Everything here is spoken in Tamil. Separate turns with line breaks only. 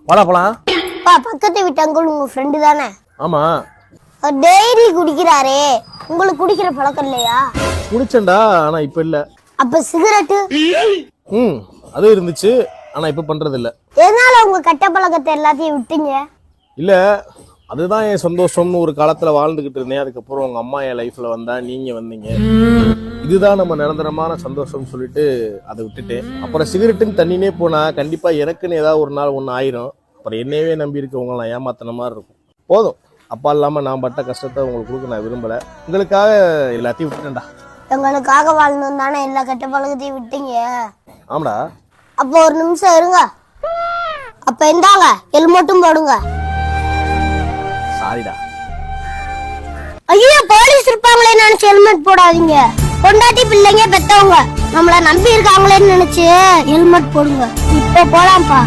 வாடா போலாம்.
பக்கத்து வீட்டு அங்கிள் உங்க ஃப்ரெண்டு தானே?
ஆமா.
டெய்லி குடிக்கிறாரே, உங்களுக்கு குடிக்கிற பழக்கம் இல்லையா?
குடிச்சேன்டா, ஆனா இப்ப இல்ல.
அப்ப சிகரெட்டு?
அது இருந்துச்சு, ஆனா இப்ப பண்றது இல்ல.
எதனால உங்க கெட்ட பழக்கத்தை எல்லாத்தையும் விட்டீங்க?
இல்ல, அதுதான் என் சந்தோஷம்னு ஒரு காலத்துல வாழ்ந்துகிட்டு இருந்தேன். அதுக்கப்புறம் உங்க அம்மா என் லைஃப்ல வந்தா, நீங்க வந்தீங்க. இதுதான் நம்ம நிரந்தரமான சந்தோஷம் சொல்லிட்டு அதை விட்டுட்டேன். அப்புறம் சிகரெட்டுன்னு தண்ணினே போனா கண்டிப்பா எனக்குன்னு ஏதாவது ஒரு நாள் ஒன்று ஆயிரும். அப்புறம் என்னையவே நம்பி இருக்கவங்க நான் ஏமாத்தின மாதிரி இருக்கும். போதும், அப்பா இல்லாம நான் பட்ட கஷ்டத்தை உங்களுக்கு கொடுக்க நான் விரும்பல. உங்களுக்காக எல்லாத்தையும் விட்டுட்டேன்டா.
எங்களுக்காக வாழணும் தானே எல்லா கெட்ட பழக்கத்தையும் விட்டீங்க?
ஆமாடா.
அப்போ ஒரு நிமிஷம் இருங்க. அப்ப இந்தாங்க, ஹெல்மெட்டும் போடுங்க.
சாரிடா.
ஐயோ, போலீஸ் இருப்பாங்களே நினைச்சு ஹெல்மெட் போடாதீங்க. பொண்டாட்டி பிள்ளைங்க பெத்தவங்க நம்மள நம்பி இருக்காங்களேன்னு நினைச்சு ஹெல்மெட் போடுங்க. இப்ப போலாம்ப்பா.